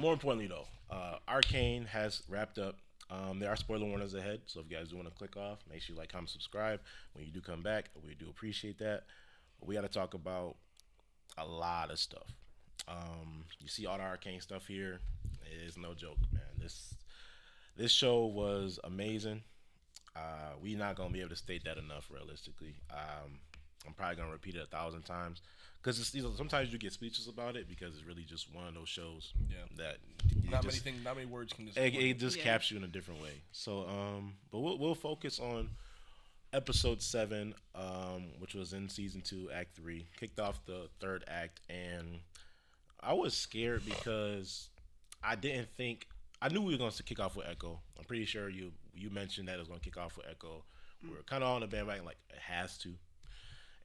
More importantly, though, Arcane has wrapped up. There are spoiler warnings ahead, so if you guys do want to click off, make sure you like, comment, subscribe. When you do come back, we do appreciate that. But we got to talk about a lot of stuff. You see all the Arcane stuff here. It is no joke, man. This show was amazing. We not gonna be able to state that enough, realistically. I'm probably gonna repeat it 1,000 times because sometimes you get speechless about it because it's really just one of those shows that not many words can it just captures you in a different way. So, but we'll focus on episode 7, which was in season 2, Act 3. Kicked off the third act, and I was scared because I didn't think I knew we were going to kick off with 𝗥𝗚. I'm pretty sure you mentioned that it was going to kick off with 𝗥𝗚. We were kind of on the bandwagon like it has to,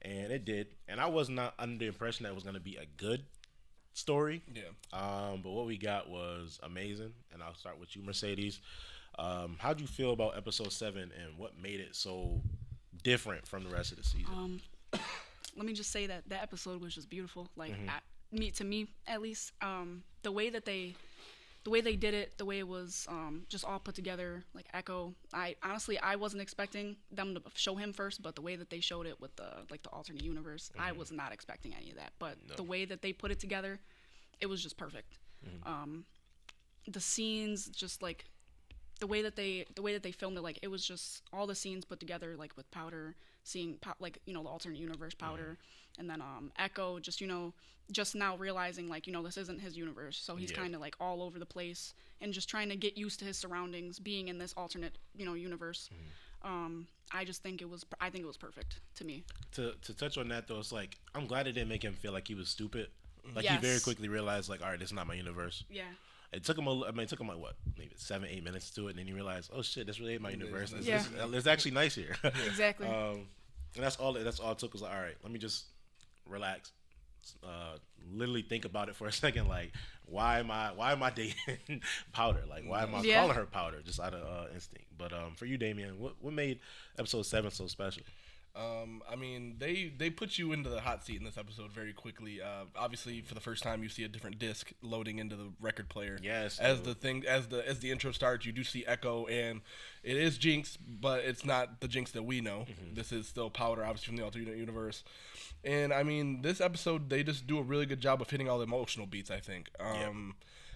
and it did. And I was not under the impression that it was going to be a good story. Yeah. But what we got was amazing. And I'll start with you, Mercedes. How'd you feel about episode 7 and what made it so different from the rest of the season? Let me just say that episode was just beautiful. Like to me at least, the way they did it, the way it was just all put together, like 𝗥𝗚. I wasn't expecting them to show him first, but the way that they showed it with the alternate universe, I was not expecting any of that. But the way that they put it together, it was just perfect. The scenes, just like the way that they filmed it, like it was just all the scenes put together, like with Powder seeing the alternate universe Powder, and then 𝗥𝗚 just now realizing this isn't his universe, so he's kind of like all over the place and just trying to get used to his surroundings, being in this alternate universe. I think it was perfect to me. To touch on that though, it's like I'm glad it didn't make him feel like he was stupid. Like Yes. he very quickly realized like, all right, this is not my universe. Yeah. It took him like what, maybe 7-8 minutes to it, and then he realized, oh shit, this really ain't my universe. It's actually nice here. Exactly. And that's all it took was like, all right, let me just relax, literally think about it for a second. Like, why am I dating Powder? Like, why am I calling her Powder just out of instinct? But for you, Damian, what made episode 7 so special? I mean, they put you into the hot seat in this episode very quickly. Obviously, for the first time, you see a different disc loading into the record player. Yes. As the intro starts, you do see 𝗥𝗚, and it is Jinx, but it's not the Jinx that we know. This is still Powder, obviously from the alternate universe. And I mean, this episode, they just do a really good job of hitting all the emotional beats, I think.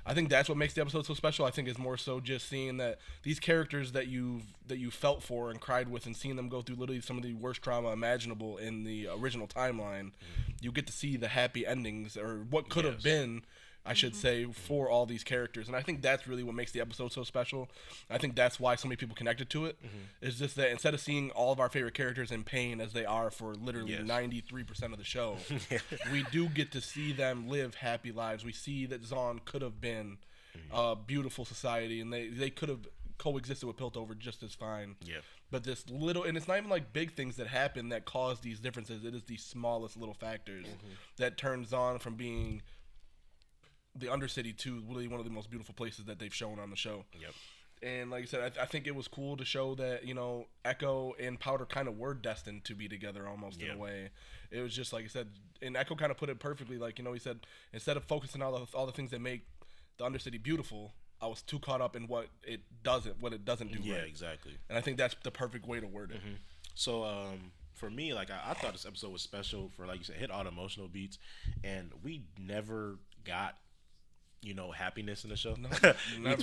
I think that's what makes the episode so special. I think is more so just seeing that these characters that you felt for and cried with, and seeing them go through literally some of the worst trauma imaginable in the original timeline. You get to see the happy endings, or what could have been, I should say, for all these characters. And I think that's really what makes the episode so special. I think that's why so many people connected to it. It's just that instead of seeing all of our favorite characters in pain as they are for literally 93% of the show, we do get to see them live happy lives. We see that 𝗤𝗏 could have been a beautiful society, and they could have coexisted with Piltover just as fine. But this little, and it's not even like big things that happen that cause these differences. It is these smallest little factors that turns on from being the Undercity to really one of the most beautiful places that they've shown on the show. And like I said, I think it was cool to show that, 𝗥𝗚 and Powder kind of were destined to be together almost in a way. It was just like I said, and 𝗥𝗚 kind of put it perfectly. Like, he said, instead of focusing on all the things that make the Undercity beautiful, I was too caught up in what it doesn't do right. Yeah, exactly. And I think that's the perfect way to word it. So, for me, like I thought this episode was special for, like you said, hit all the emotional beats, and we never got happiness in the show.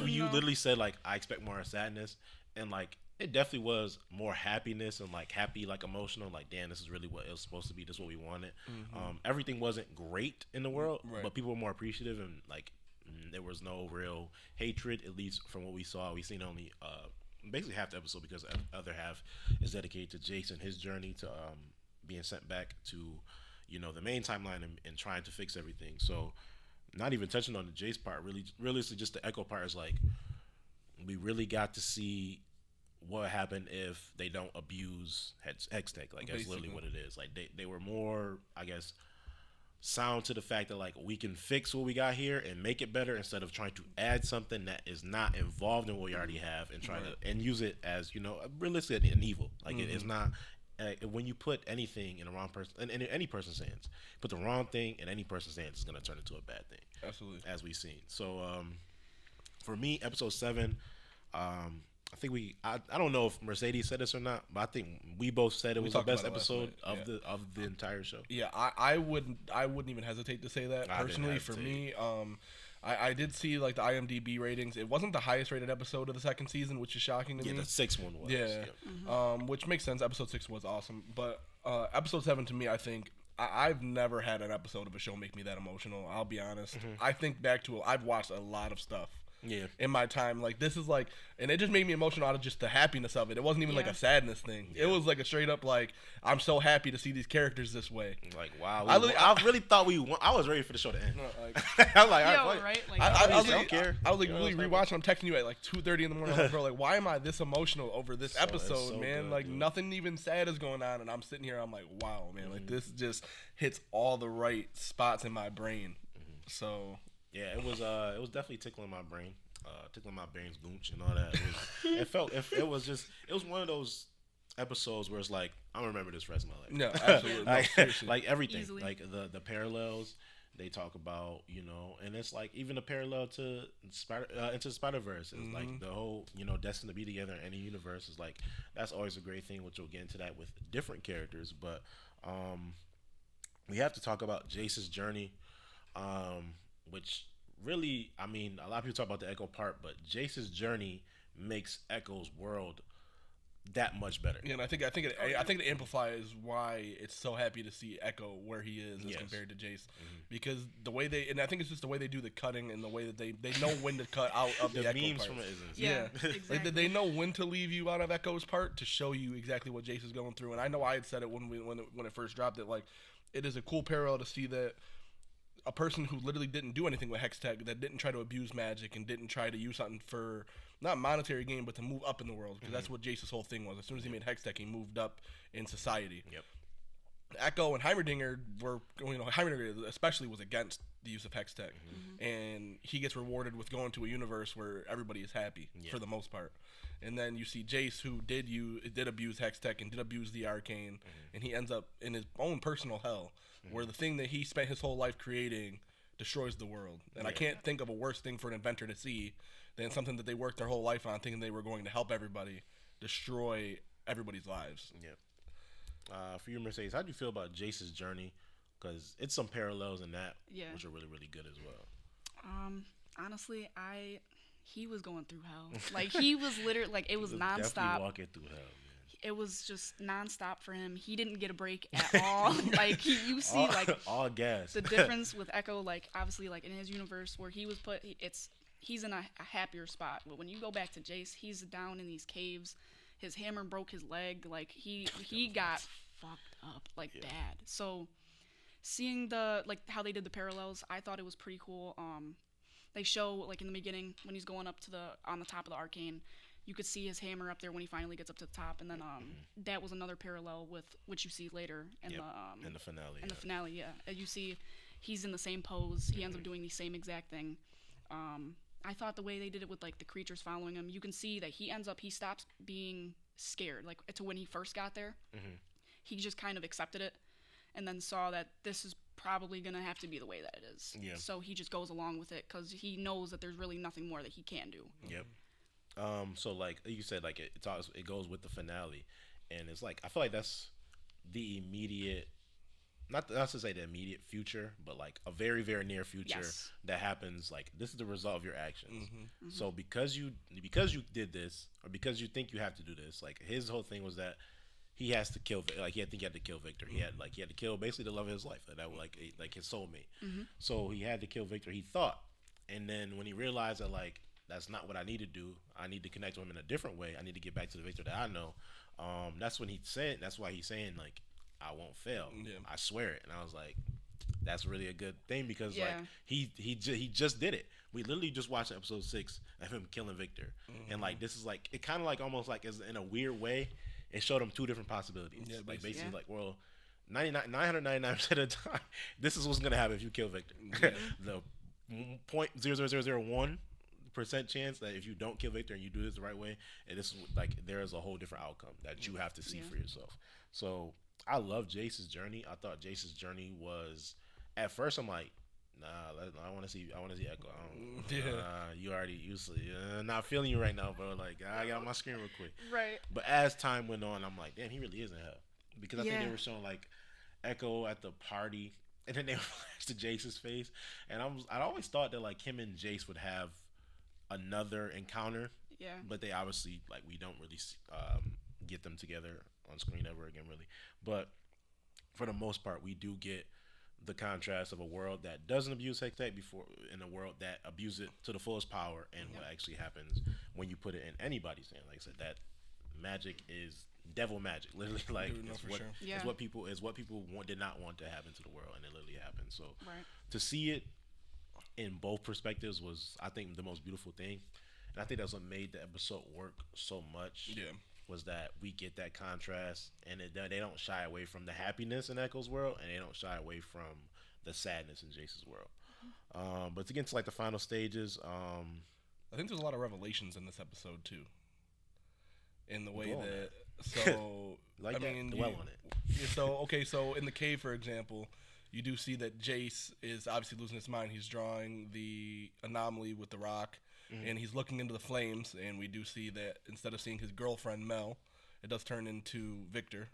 You literally said like, I expect more sadness, and like it definitely was more happiness and like happy, like emotional, like damn, this is really what it was supposed to be. This is what we wanted. Everything wasn't great in the world, but people were more appreciative, and like there was no real hatred, at least from what we saw. We seen only basically half the episode, because the other half is dedicated to Jace and his journey to being sent back to the main timeline and trying to fix everything. So, not even touching on the Jace part, really just the 𝗥𝗚 part is like, we really got to see what happened if they don't abuse Hextech. Like, that's literally what it is. Like, they were more, I guess, sound to the fact that like, we can fix what we got here and make it better, instead of trying to add something that is not involved in what we already have and try to and use it as realistically an evil. Like, it is not. When you put anything in the wrong person, in any person's hands, put the wrong thing in any person's hands, it's gonna turn into a bad thing. Absolutely, as we've seen. So, for me, episode 7. I think I don't know if Mercedes said this or not, but I think we both said it was the best episode of the entire show. Yeah, I wouldn't even hesitate to say that personally. For me, I did see like the IMDb ratings. It wasn't the highest rated episode of the second season, which is shocking to me. Yeah, the 6th one was. Yeah, which makes sense. Episode 6 was awesome, but episode 7 to me, I think I've never had an episode of a show make me that emotional. I'll be honest. I think back to it. I've watched a lot of stuff. Yeah. In my time, like this is like, and it just made me emotional out of just the happiness of it. It wasn't even like a sadness thing. It was like a straight up like, I'm so happy to see these characters this way. Like wow, I really thought we won. I was ready for the show to end. I was like, right? Like, I don't care. I was like really rewatching. I'm texting you at like 2:30 in the morning. I'm like, bro, like why am I this emotional over this episode, so man? Good, like nothing even sad is going on, and I'm sitting here. I'm like, wow, man, like this just hits all the right spots in my brain. So. Yeah, it was definitely tickling my brain, tickling my brain's gooch and all that. It was one of those episodes where it's like I'm gonna remember this for the rest of my life. No, absolutely, like everything, easily. like the parallels they talk about, and it's like even a parallel to into Spider-Verse is like the whole destined to be together in any universe is like that's always a great thing, which we'll get into that with different characters, but we have to talk about Jace's journey. Which really, I mean, a lot of people talk about the 𝗏𝗏 part, but Jace's journey makes 𝗏𝗏's world that much better. Yeah, and I think it amplifies why it's so happy to see 𝗏𝗏 where he is as compared to Jace, because the way I think it's just the way they do the cutting and the way that they know when to cut out of the 𝗏𝗏 memes parts. from it isn't. Yeah, exactly. Like they know when to leave you out of 𝗏𝗏's part to show you exactly what Jace is going through. And I know I had said it when it first dropped it, like it is a cool parallel to see that. A person who literally didn't do anything with Hextech, that didn't try to abuse magic and didn't try to use something for not monetary gain, but to move up in the world, because that's what Jace's whole thing was. As soon as he made Hextech, he moved up in society. Yep. 𝗏𝗏 and 𝗏𝗏𝗏 were, 𝗏𝗏𝗏 especially was against the use of Hextech, and he gets rewarded with going to a universe where everybody is happy for the most part. And then you see Jace, who did abuse Hextech and did abuse the Arcane, and he ends up in his own personal hell, where the thing that he spent his whole life creating destroys the world. And I can't think of a worse thing for an inventor to see than something that they worked their whole life on, thinking they were going to help everybody, destroy everybody's lives. Yeah. For you, Mercedes, how do you feel about Jace's journey? Because it's some parallels in that, which are really, really good as well. Honestly, he was going through hell. Like he was literally like it was nonstop. Definitely walking through hell. It was just nonstop for him. He didn't get a break at all. Like you see, like all gas. The difference with 𝗏𝗏, like obviously, like in his universe where he was put, he's in a happier spot. But when you go back to Jace, he's down in these caves. His hammer broke his leg. Like he got fucked up like bad. So seeing how they did the parallels, I thought it was pretty cool. They show like in the beginning when he's going up on the top of the Arcane. You could see his hammer up there when he finally gets up to the top, and then that was another parallel with which you see later in the finale. In the finale, you see he's in the same pose. He ends up doing the same exact thing. I thought the way they did it with like the creatures following him, you can see that he stops being scared. Like to when he first got there, he just kind of accepted it, and then saw that this is probably gonna have to be the way that it is. Yeah. So he just goes along with it because he knows that there's really nothing more that he can do. Yep. So like you said, like it goes with the finale, and it's like I feel like that's the immediate, not to say the immediate future, but like a very, very near future that happens. Like this is the result of your actions. So because you did this, or because you think you have to do this, like his whole thing was that he has to kill, like he had to kill Victor. He had to kill basically the love of his life, that like his soulmate. So he had to kill Victor. He thought, and then when he realized that like. That's not what I need to do. I need to connect with him in a different way. I need to get back to the Victor that I know. That's when he said. That's why he's saying like, I won't fail. Yeah. I swear it. And I was like, that's really a good thing because like he just did it. We literally just watched episode 6 of him killing Victor, and like this is like it kind of like almost like as in a weird way, it showed him 2 different possibilities. Yeah, like basically like 999% of the time, this is what's gonna happen if you kill Victor. The 0.00001% chance that if you don't kill Victor and you do this the right way, and this is like there is a whole different outcome that you have to see for yourself. So I love Jace's journey. I thought Jace's journey was, at first I'm like, I want to see Echo. You already not feeling you right now, bro. Like I got my screen real quick. Right. But as time went on, I'm like, damn, he really is in hell, because I think they were showing like Echo at the party, and then they flashed to Jace's face, and I always thought that like him and Jace would have another encounter. Yeah. But they obviously, like, we don't really get them together on screen ever again, really. But for the most part, we do get the contrast of a world that doesn't abuse hex tech before, in a world that abuses it to the fullest power, and what actually happens when you put it in anybody's hand. Like I said, that magic is devil magic, literally. Like it's what people did not want to happen to the world, and it literally happened. So to see it in both perspectives was, I think, the most beautiful thing. And I think that's what made the episode work so much. Yeah, was that we get that contrast, and they don't shy away from the happiness in Echo's world, and they don't shy away from the sadness in Jace's world. But to get to like the final stages, I think there's a lot of revelations in this episode too. In the way so like I mean, dwell on it. So in the cave, for example, you do see that Jace is obviously losing his mind. He's drawing the anomaly with the rock. And he's looking into the flames, and we do see that instead of seeing his girlfriend Mel, it does turn into Victor.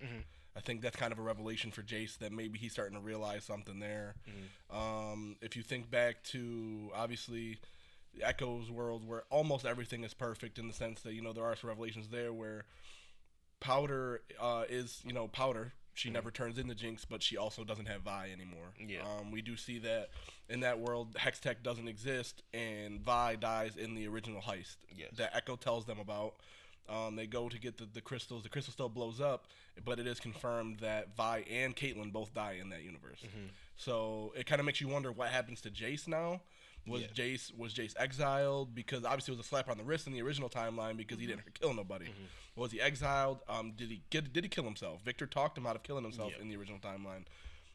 I think that's kind of a revelation for Jace, that maybe he's starting to realize something there. If you think back to, obviously, Echo's world, where almost everything is perfect, in the sense that, there are some revelations there where Powder is, Powder. She never turns into Jinx, but she also doesn't have Vi anymore. Yeah. We do see that in that world, Hex Tech doesn't exist, and Vi dies in the original heist that Echo tells them about. They go to get the crystals. The crystal still blows up, but it is confirmed that Vi and Caitlyn both die in that universe. So it kind of makes you wonder what happens to Jace now. Was Jace exiled? Because obviously it was a slap on the wrist in the original timeline, because he didn't kill nobody. Was he exiled? Did he kill himself? Victor talked him out of killing himself in the original timeline.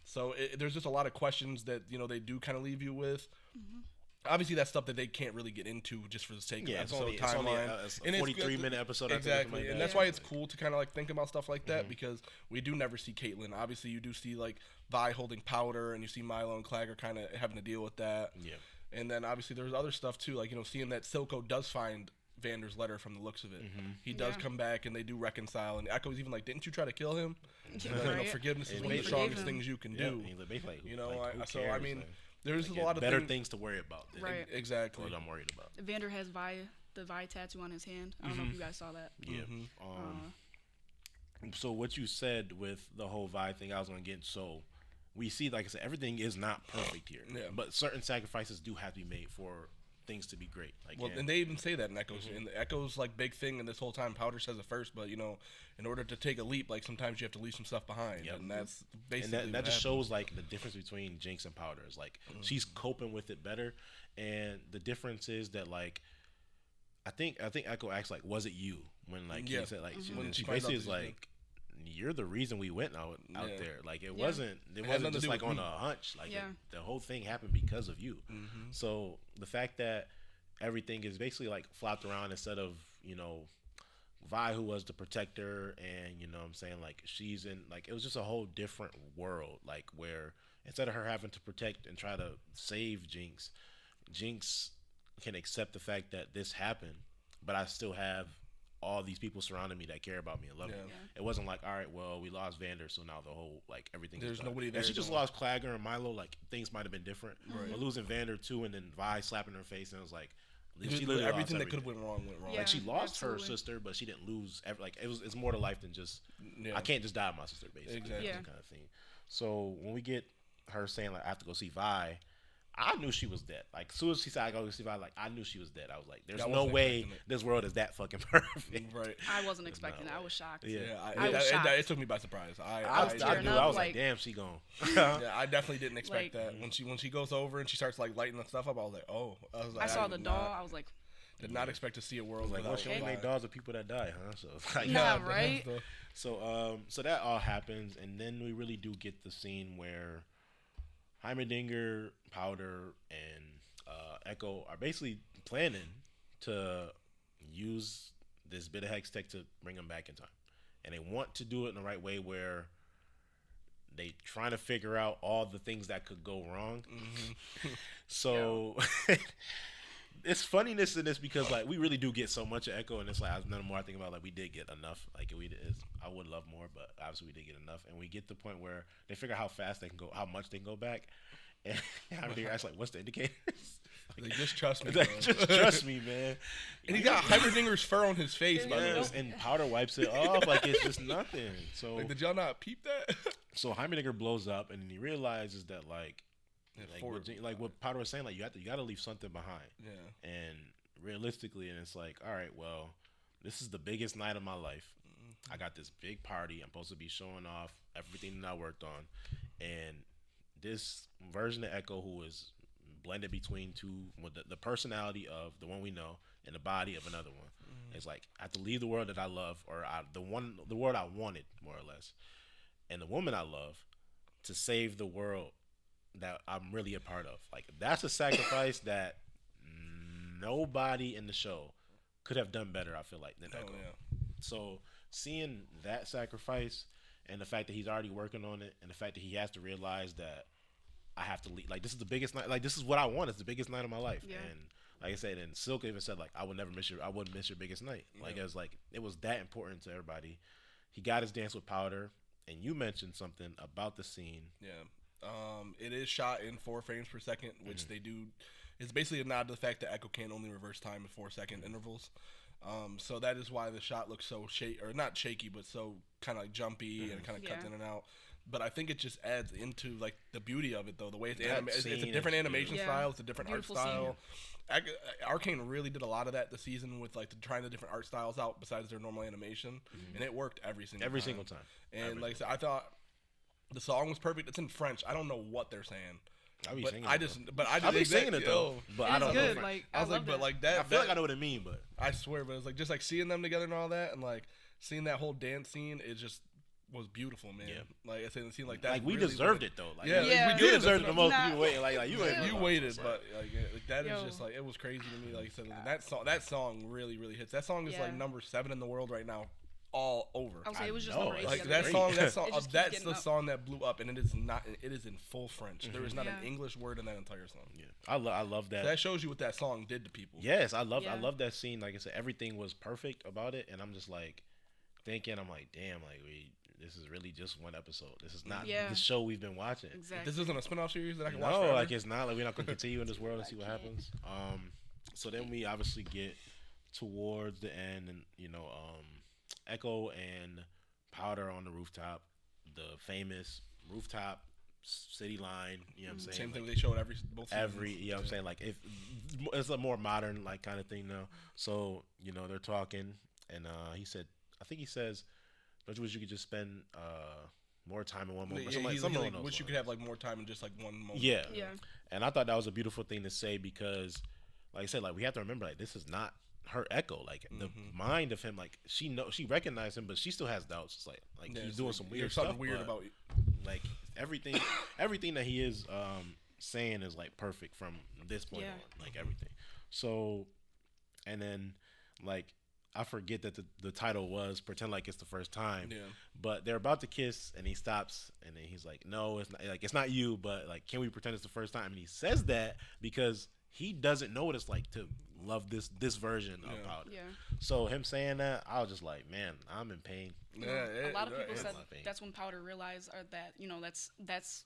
So there's just a lot of questions that they do kind of leave you with. Obviously, that's stuff that they can't really get into just for the sake of episode timeline. It's a 43-minute episode. Exactly, and that's why it's cool to kind of like think about stuff like that, because we do never see Caitlyn. Obviously, you do see like Vi holding Powder, and you see Milo and Clagger kind of having to deal with that. Yeah. And then obviously there's other stuff too, like seeing that Silco does find Vander's letter from the looks of it. He does come back, and they do reconcile. And Echo's even like, "Didn't you try to kill him?" Forgiveness is one of the strongest things you can do. I mean, there's a lot of better things to worry about. Exactly. What I'm worried about. Vander has the Vi tattoo on his hand. I don't know if you guys saw that. Yeah. So what you said with the whole Vi thing, I was gonna get we see, like I said, everything is not perfect here. Yeah. But certain sacrifices do have to be made for things to be great. And they even say that in Echo's. And Echo's like big thing, and this whole time Powder says it first, but in order to take a leap, like sometimes you have to leave some stuff behind. And that's basically that just shows like the difference between Jinx and Powder. Is like she's coping with it better, and the difference is that like I think Echo acts like, "Was it you?" When like he said like she basically is like, "You're the reason we went out there. Like it wasn't just like on a hunch. Like the whole thing happened because of you." So the fact that everything is basically like flopped around, instead of Vi, who was the protector, and what I'm saying, like she's in, like it was just a whole different world, like where instead of her having to protect and try to save Jinx can accept the fact that this happened, but I still have all these people surrounding me that care about me and love me. It wasn't like, all right, well, we lost Vander, so now the whole like everything. There's nobody there. If she just lost Clagger and Milo, like things might have been different. But losing Vander too, and then Vi slapping her face, and it was like she literally everything that could have went wrong went wrong. Like she lost her sister, but she didn't lose. Like it's more to life than just I can't just die with my sister, basically. Kind of thing. So when we get her saying like, I have to go see Vi, I knew she was dead. Like, as soon as she said I go see Vi, like I knew she was dead. I was like, there's no way this world is that fucking perfect. Right. I wasn't expecting it. I was shocked. Yeah, I was shocked. It took me by surprise. I was like, damn, she gone. Yeah, I definitely didn't expect that. When she goes over and she starts like lighting the stuff up, I was like, oh. I saw the doll. I was like, did not expect to see a world like, well, she only made dolls of people that die, huh? So like, right. So that all happens, and then we really do get the scene where Heimerdinger, Powder, and Echo are basically planning to use this bit of hex tech to bring them back in time, and they want to do it in the right way where they trying to figure out all the things that could go wrong. So it's funniness in this because like we really do get so much of Echo, and it's like none more I think about like we did get enough. Like I would love more, but obviously we did get enough, and we get to the point where they figure out how fast they can go, how much they can go back, and I was like, what's the indicators? Like, just trust me. Like, just trust me, man. And he got Heimerdinger fur on his face, by the way. And Powder wipes it off like it's just nothing. So like, did y'all not peep that? So Heimerdinger blows up, and then he realizes that like what Powder was saying, like you got to leave something behind. Yeah. And realistically, and it's like, all right, well, this is the biggest night of my life. I got this big party. I'm supposed to be showing off everything that I worked on, and this version of Echo, who is blended between two, with the personality of the one we know and the body of another one. It's like I have to leave the world that I love, or the world I wanted, more or less, and the woman I love, to save the world that I'm really a part of. Like that's a sacrifice that nobody in the show could have done better, I feel like, than Echo. Yeah. So seeing that sacrifice, and the fact that he's already working on it, and the fact that he has to realize that I have to leave. Like this is the biggest night. Like this is what I want. It's the biggest night of my life. Yeah. And like I said, and Silk even said like I wouldn't miss your biggest night. Like it was that important to everybody. He got his dance with Powder, and you mentioned something about the scene. Yeah. It is shot in 4 frames per second, which they do. It's basically a nod to the fact that Echo can only reverse time in 4-second intervals. So that is why the shot looks so not shaky, but so kind of like jumpy and kind of cuts in and out. But I think it just adds into like the beauty of it, though. The way it's a different animation style. It's a different art style. Arcane really did a lot of that this season with like trying the different art styles out besides their normal animation, and it worked every single time. And like I said, I thought the song was perfect. It's in French. I don't know what they're saying. I'll be singing it though. But I don't know. Like, I was like, but like that. I feel like I know what it means, but I swear, but it's like just like seeing them together and all that, and like seeing that whole dance scene, it just was beautiful, man. Yeah. Like I said, it seemed like that. Like we really deserved it though. Like, we did deserve it the most. You waited, you waited, but like that is just like it was crazy to me. Like I said, that song really hits. That song is like number 7 in the world right now. All over. I would say it was just number 8. Like that song. That's the song that blew up, and it is not. It is in full French. There is not an English word in that entire song. Yeah, I love that. So that shows you what that song did to people. Yes, I love that scene. Like I said, everything was perfect about it, and I'm just like thinking, I'm like, damn, like this is really just one episode. This is not the show we've been watching. Exactly. This isn't a spinoff series that I can watch. No, like it's not. Like we're not gonna continue in this world and see what happens. So then we obviously get towards the end, and Echo and Powder on the rooftop, the famous rooftop city line. You know what I'm saying? Same thing they showed both seasons. You know what I'm saying? Like if it's a more modern like kind of thing now. So they're talking, and he says, don't you wish you could just spend more time in one moment? Wish you could have like more time in just like one moment. Yeah. And I thought that was a beautiful thing to say because, like I said, like we have to remember like this is not her Echo. Like the mind of him, like she recognized him, but she still has doubts. It's like he's doing some weird stuff. Something weird about you. Like everything that he is saying is like perfect from this point on. Like everything. So, and then like I forget that the title was Pretend Like It's the First Time. Yeah. But they're about to kiss, and he stops, and then he's like, "No, it's not. Like it's not you, but like, can we pretend it's the first time?" And he says that because he doesn't know what it's like to love this version of Powder. Yeah. So him saying that, I was just like, man, I'm in pain. Yeah. A lot of people said that's when Powder realized that that's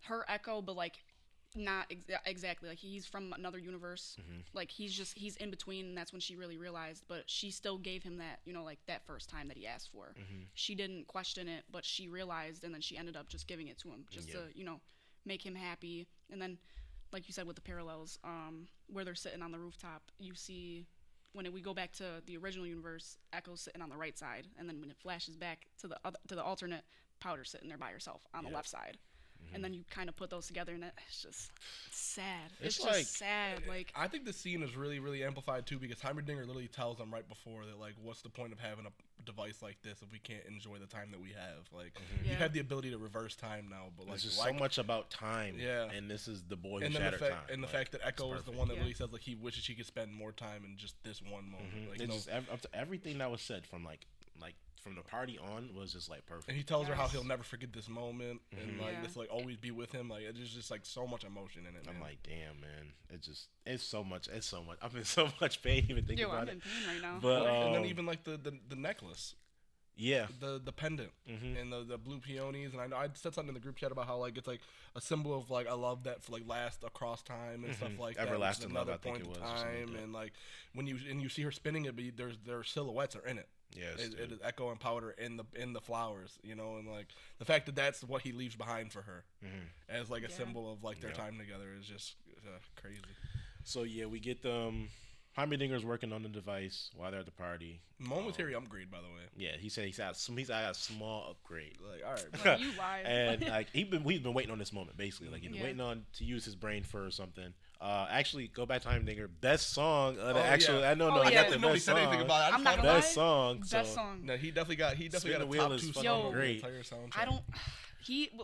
her Echo, but like not exactly. Like he's from another universe. Like he's in between, and that's when she really realized. But she still gave him that like that first time that he asked for. She didn't question it, but she realized, and then she ended up just giving it to him just to make him happy. And then, like you said, with the parallels, where they're sitting on the rooftop, you see when we go back to the original universe, Echo's sitting on the right side, and then when it flashes back to the alternate, Powder's sitting there by herself on the left side. And then you kind of put those together, and it's just sad. It's just like, sad. Like I think the scene is really, really amplified too, because Heimerdinger literally tells them right before that, like, what's the point of having a device like this if we can't enjoy the time that we have? Like, you have the ability to reverse time now, but like, there's just so much about time. Yeah, and this is the boy who shattered time. And the fact that Echo is the one that really says like he wishes he could spend more time in just this one moment. Like, it's just up to everything that was said from like like from the party on was just like perfect. And he tells her how he'll never forget this moment and like this like always be with him. Like it's just like so much emotion in it. I'm like, damn, man. It's so much. I'm in so much pain even thinking about it. I'm in pain right now. But and then even like the necklace. Yeah, the pendant and the blue peonies, and I know I said something in the group chat about how like it's like a symbol of like a love that like lasts across time and stuff like that. Everlasting love, I think point it was. of time, and like when you see her spinning it, but their silhouettes are in it. Yes, it is Echo and Powder in the flowers, you know, and like the fact that that's what he leaves behind for her as like a symbol of like their time together is just crazy. So yeah, we get them. Heimerlinger's working on the device while they're at the party. Momentary upgrade, by the way. Yeah, he said he's got a small upgrade. Like, all right, like, you lied. And like we've been waiting on this moment basically. Like he's been waiting on to use his brain for something. Actually, go back to Heimerlinger. Best song. I got the best song. Anything about it. I'm not gonna best song. Best song. No, he definitely got a Wheel top is 2 fucking song great. on the entire soundtrack. I don't.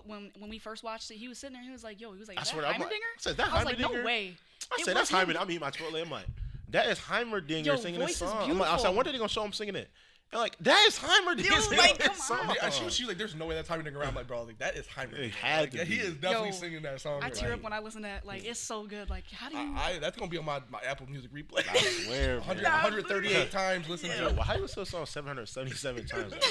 When we first watched it, he was sitting there. He was like, "Yo," he was like, I "Is that swear, I'm like, Heimerdinger?" I said, "That I was like, "No Heimerdinger?" way." I said, "That's Heimerdinger." I'm eating my Chipotle. I'm like, "That is Heimerdinger Yo, singing voice this is song." I'm like, I said, beautiful. "When are they gonna show him singing it?" And like, "That is Heimerdinger Yo, singing like, this come song." on. Yeah, she was like, "There's no way that's Heimerdinger around." I'm like, bro, like that is Heimerdinger. It had to Like, be. he is definitely Yo, singing that song. I tear Like, up when I listen to that. Like, it's so good. Like, how do you? that's gonna be on my Apple Music replay. I swear, 138 times listening to it. Why you listen to a song 777 times? Like,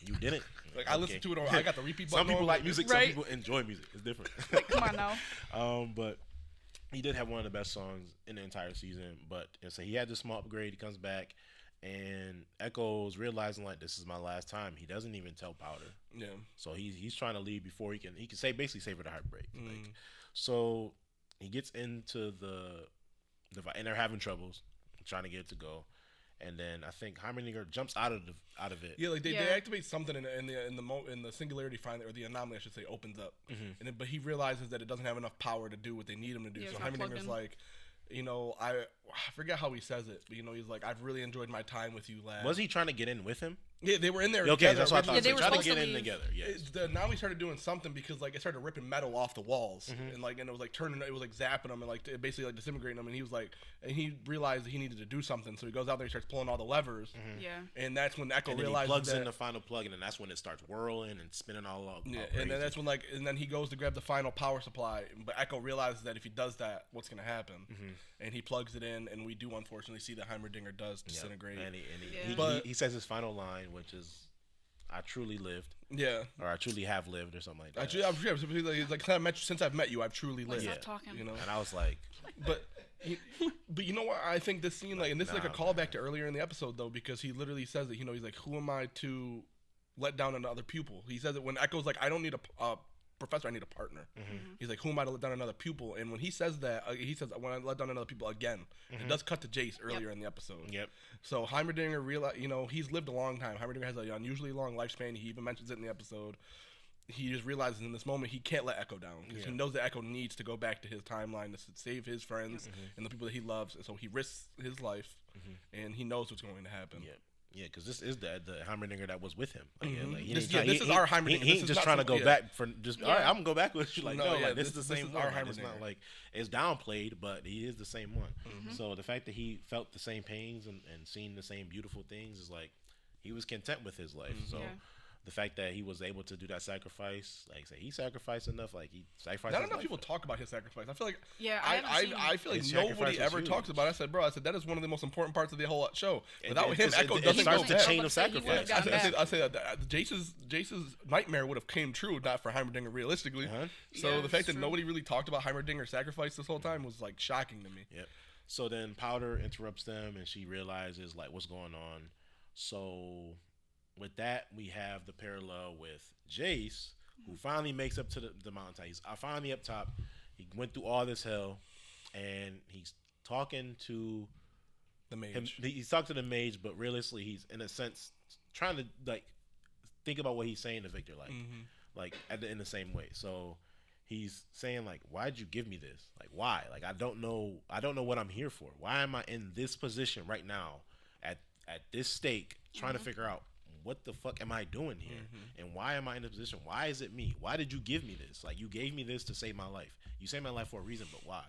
you didn't. Like I listened to it on. I got the repeat button. Some people on. like music. Right. Some people enjoy music. It's different. Come on now. But he did have one of the best songs in the entire season. But so he had this small upgrade. He comes back, and Echo's realizing like this is my last time. He doesn't even tell Powder. Yeah. So he's trying to leave before he can say basically save her the heartbreak. Like, so he gets into the and they're having troubles trying to get it to go. And then I think Heimerdinger jumps out of it. Yeah, like they activate something in the singularity finally, or the anomaly I should say, opens up. But he realizes that it doesn't have enough power to do what they need him to do. So Heimerdinger's like, you know, I forget how he says it, but you know, he's like, I've really enjoyed my time with you, lad. Was he trying to get in with him? Yeah, they were in there. Okay, together. that's what I thought. Yeah, they were trying to supposed get to in leave. together. Yes. Now we started doing something because like it started ripping metal off the walls and it was like turning, it was like zapping them and like basically like disintegrating them. And he was like, and he realized that he needed to do something, so he goes out there, he starts pulling all the levers. Yeah. And that's when Echo And then realizes he plugs that, in the final plug, and then that's when it starts whirling and spinning all up. yeah, all and then crazy. that's when like, and then he goes to grab the final power supply, but Echo realizes that if he does that, what's gonna happen? And he plugs it in, and we do unfortunately see that Heimerdinger does disintegrate. And Yeah. he says his final line, which is, "I truly lived," Yeah. or "I truly have lived," or something like that. I'm sure. He's like, since I've met you, I've truly lived. Stop talking. You know. And I was like, But you know what? I think this scene, like, and this is like a callback to earlier in the episode, though, because he literally says that, you know, he's like, who am I to let down another pupil? He says it when Echo's like, I don't need a professor, I need a partner. He's like, who am I to let down another pupil? And when he says that, he says, when I let down another pupil again, it does cut to Jace earlier in the episode. Yep. So Heimerdinger you know, he's lived a long time. Heimerdinger has an unusually long lifespan. He even mentions it in the episode. He just realizes in this moment he can't let Echo down because he knows that Echo needs to go back to his timeline to save his friends and the people that he loves. And so he risks his life, and he knows what's going to happen. Yeah. Yeah, because this is the Heimerdinger that was with him. Like, This is our Heimerdinger. He ain't just trying to go back for just. All right, I'm gonna go back with you. Like this is the same one. our Like, it's Heimerdinger. not like it's downplayed, but he is the same one. So the fact that he felt the same pains and seen the same beautiful things is like he was content with his life. So. The fact that he was able to do that sacrifice, like say he sacrificed enough, like he sacrificed. Not enough people talk about his sacrifice. I feel like I feel like His nobody sacrifice ever was talks huge. about it. I said that is one of the most important parts of the whole show. It- Without it- him, it- Echo it doesn't starts go the back. chain of sacrifice. I say that Jace's nightmare would have came true not for Heimerdinger realistically. So Yeah, the fact that true. nobody really talked about Heimerdinger's sacrifice this whole time was like shocking to me. Yep. So then Powder interrupts them, and she realizes like what's going on. So with that, we have the parallel with Jace, who finally makes up to the mountain. He's finally up top. He went through all this hell, and he's talking to The mage. him. He's talking to the mage, but realistically, he's in a sense trying to like think about what he's saying to Victor, like in the same way. So he's saying like, "Why'd you give me this? Like, why? Like, I don't know what I'm here for. Why am I in this position right now at this stake, trying to figure out what the fuck am I doing here, and why am I in this position? Why is it me? Why did you give me this? Like, you gave me this to save my life. You saved my life for a reason, but why?"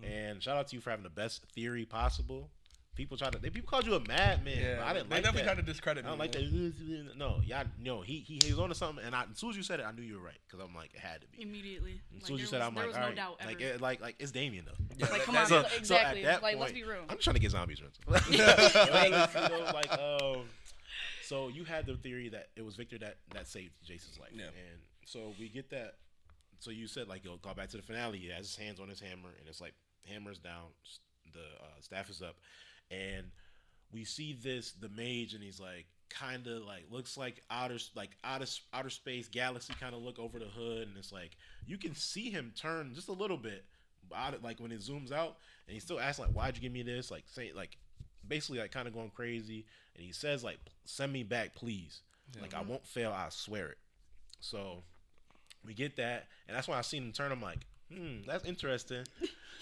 And shout out to you for having the best theory possible. people called you a madman. Yeah, I didn't they like definitely that. tried to discredit me. I don't like that. No, y'all, no, he was on to something, and as soon as you said it, I knew you were right because I'm like, it had to be. Immediately. As soon as you said it, I'm like, all right, doubt like it's Damian though. Yeah, like, come on, so, exactly. So at that like, point, let's be real. I'm just trying to get zombies rinsed. So you had the theory that it was Victor that saved Jason's life, and so we get that. So you said like, yo, go back to the finale. He has his hands on his hammer, and it's like hammer's down, the staff is up, and we see the mage, and he's like kind of like looks like outer space galaxy kind of look over the hood, and it's like you can see him turn just a little bit, like when it zooms out, and he still asks like, why'd you give me this? Like say like basically like kind of going crazy, and he says like, send me back please, like I won't fail, I swear it. So we get that, and that's when I seen him turn. I'm like, that's interesting.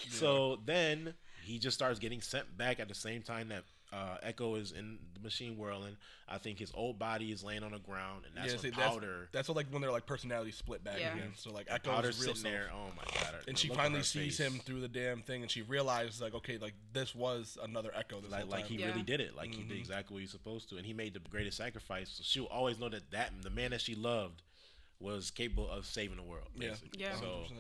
So then he just starts getting sent back at the same time that Echo is in the machine whirling. I think his old body is laying on the ground, and that's when Powder. That's what, like when they're like personality split back again. So like Echo's Powder's real sitting there. Oh my god! And she finally sees him through the damn thing, and she realizes like, okay, like this was another Echo. This like he really did it. Like he did exactly what he's supposed to, and he made the greatest sacrifice. So she'll always know that the man that she loved was capable of saving the world. Basically. Yeah. So 100%.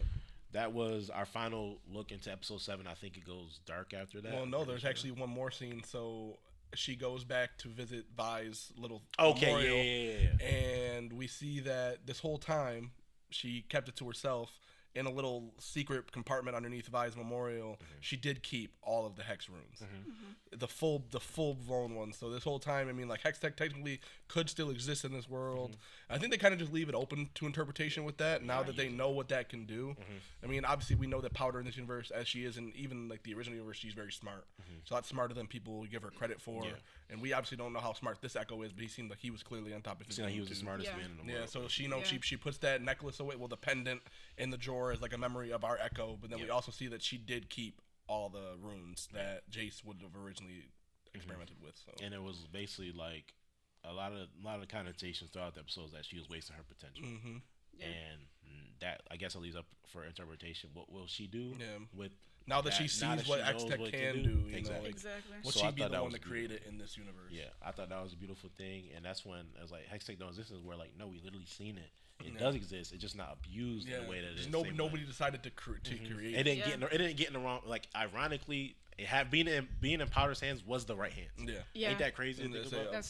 that was our final look into episode 7. I think it goes dark after that. Well, no, there's actually one more scene. So she goes back to visit Vi's little memorial, yeah. And we see that this whole time she kept it to herself in a little secret compartment underneath Vi's memorial. She did keep all of the hex runes, the full blown ones. So this whole time, I mean, like hex tech technically could still exist in this world. I think they kind of just leave it open to interpretation with that. Now that they know what that can do. I mean, obviously we know that Powder in this universe, as she is in even like the original universe, she's very smart. She's a lot smarter than people give her credit for. And we obviously don't know how smart this Echo is, but he seemed like he was clearly on top of his game. He was the smartest man in the world. So she puts that necklace away, well, the pendant in the drawer as like a memory of our Echo. But then we also see that she did keep all the runes that Jace would have originally experimented with. So. And it was basically like a lot of connotations throughout the episodes that she was wasting her potential. And that, I guess, it leaves up for interpretation. What will she do with now that she sees what X-Tech can do? Exactly. Will she be the one to create it in this universe? Yeah, I thought that was a beautiful thing, and that's when I was like, X-Tech don't exist. Where like, no, we literally seen it. It does exist. It's just not abused in the way that it is. Nobody decided to create. It didn't get in the wrong. Like ironically, it had being in Powder's hands was the right hands. Ain't that crazy? To think about?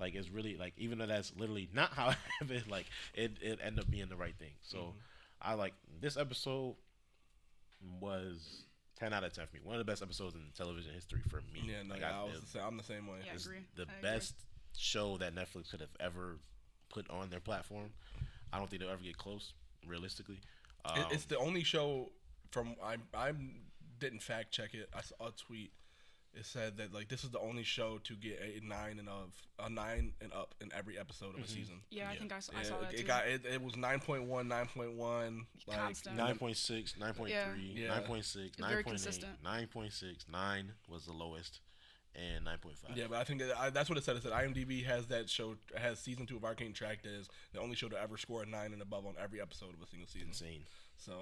Like it's really like, even though that's literally not how it happened, like it ended up being the right thing. So I like this episode was 10 out of 10 for me. One of the best episodes in television history for me. Yeah, no, I'm the same way. Yeah, it's I agree. The best show that Netflix could have ever put on their platform. I don't think they'll ever get close, realistically. It's the only show from I didn't fact check it. I saw a tweet. It said that like this is the only show to get a 9 and up in every episode of a season. Yeah, I think I saw that too. It was 9.1, 9.1, like 9.6, 9.3, 9.6, 9.8, 9.6, 9 was the lowest, and 9.5. Yeah, but I think that's what it said. It said IMDb has that show, has season 2 of Arcane tracked as the only show to ever score a 9 and above on every episode of a single season. Insane. So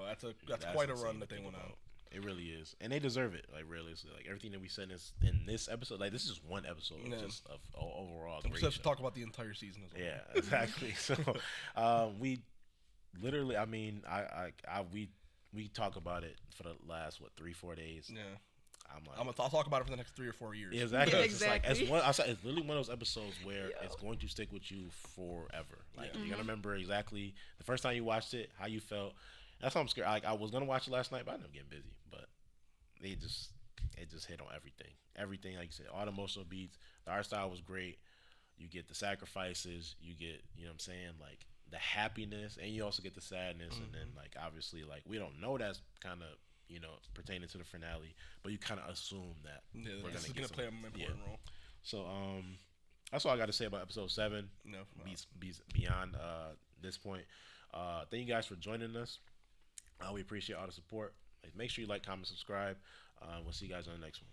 that's quite a run that they went on. It really is, and they deserve it. Like realistically, like everything that we said in this episode, like this is one episode just of overall. We have to talk about the entire season as well. Yeah, exactly. So we literally, I mean, we talk about it for the last 3-4 days. Yeah. I'll talk about it for the next 3 or 4 years. Exactly. Exactly. It's literally one of those episodes where it's going to stick with you forever. Like you're gonna remember exactly the first time you watched it, how you felt. That's why I'm scared. Like I was gonna watch it last night, but I ended up getting busy. But it just hit on everything. Everything, like you said, all the emotional beats. The art style was great. You get the sacrifices. You get, you know what I'm saying, like the happiness, and you also get the sadness. And then like obviously like we don't know that's kind of, you know, pertaining to the finale, but you kind of assume that we're gonna play an important role. So that's all I got to say about episode 7. No, beyond this point. Thank you guys for joining us. We appreciate all the support. Make sure you like, comment, subscribe. We'll see you guys on the next one.